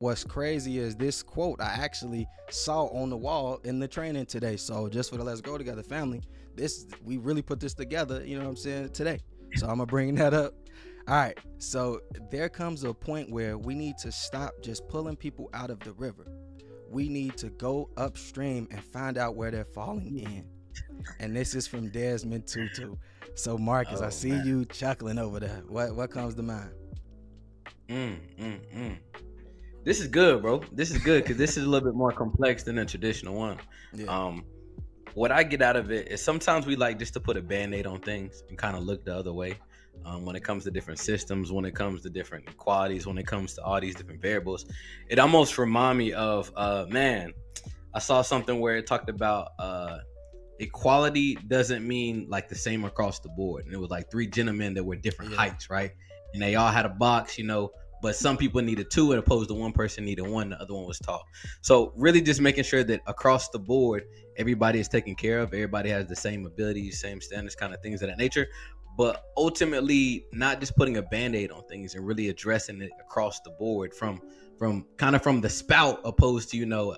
what's crazy is this quote I actually saw on the wall in the training today. So just for the Let's Grow Together family, this we really put this together, you know what I'm saying, today. So I'm gonna bring that up. All right. So there comes a point where we need to stop just pulling people out of the river. We need to go upstream and find out where they're falling in. And this is from Desmond Tutu. So Marcus, I Oh see man. you chuckling over there. What comes to mind? Mm, mm, mm. This is good, bro. This is good because this is a little bit more complex than a traditional one. Yeah. Um, what I get out of it is sometimes we like just to put a band-aid on things and kind of look the other way. When it comes to different systems, when it comes to different qualities, when it comes to all these different variables, it almost remind me of man. I saw something where it talked about equality doesn't mean like the same across the board. And it was like three gentlemen that were different Yeah. heights, right? And they all had a box, but some people needed two, as opposed to one person needed one. The other one was tall. So really, just making sure that across the board, everybody is taken care of. Everybody has the same abilities, same standards, kind of things of that nature. But ultimately, not just putting a band-aid on things and really addressing it across the board from the spout, opposed to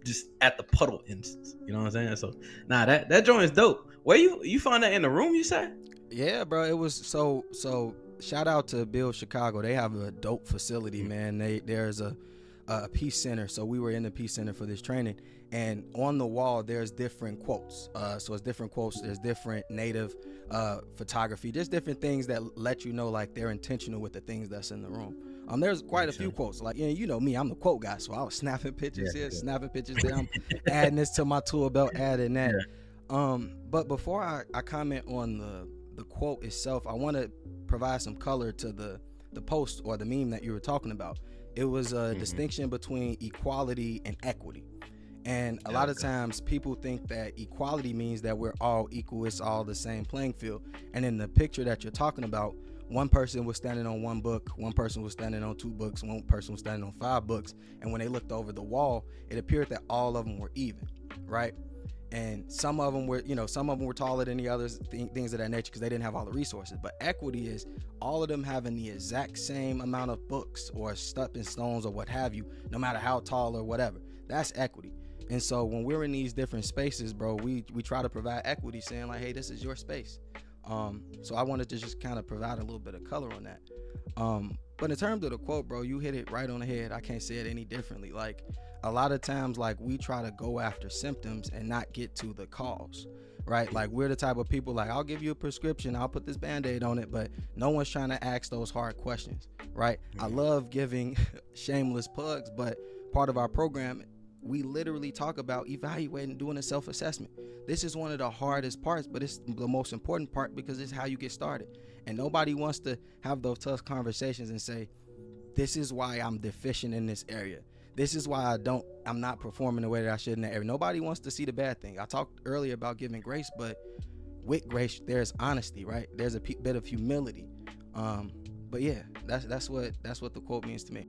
just at the puddle instance. You know what I'm saying? So that joint is dope. Where you find that in the room, you said? Yeah, bro. It was so shout out to Bill Chicago. They have a dope facility, man. There's a peace center. So we were in the peace center for this training, and on the wall there's different quotes. So it's different quotes. There's different native photography. Just different things that let you know like they're intentional with the things that's in the room. There's quite a Makes few sense. quotes. Like, you know me, I'm the quote guy. So I was snapping pictures here, Yeah, snapping pictures there. I'm adding this to my tool belt, adding that. yeah. But before I comment on the quote itself, I want to provide some color to the post or the meme that you were talking about. It was a Mm-hmm. distinction between equality and equity. And a lot of Okay. times people think that equality means that we're all equal, it's all the same playing field. And in the picture that you're talking about, one person was standing on one book, one person was standing on two books, one person was standing on five books. And when they looked over the wall, it appeared that all of them were even, right? And some of them were, some of them were taller than the others, things of that nature, because they didn't have all the resources. But equity is all of them having the exact same amount of books or stepping stones or what have you, no matter how tall or whatever. That's equity. And so when we're in these different spaces, bro, we try to provide equity, saying like, hey, this is your space. So I wanted to just kind of provide a little bit of color on that. But in terms of the quote, bro, you hit it right on the head. I can't say it any differently. Like, a lot of times, like, we try to go after symptoms and not get to the cause, right? Like, we're the type of people, like, I'll give you a prescription, I'll put this band-aid on it, but no one's trying to ask those hard questions, right? I Mm-hmm. love giving shameless plugs, but part of our program, we literally talk about evaluating, doing a self-assessment. This is one of the hardest parts, but it's the most important part because it's how you get started. And nobody wants to have those tough conversations and say, this is why I'm deficient in this area. This is why I'm not performing the way that I should in that area. Nobody wants to see the bad thing. I talked earlier about giving grace, but with grace, there's honesty, right? There's a bit of humility. But yeah, that's what the quote means to me.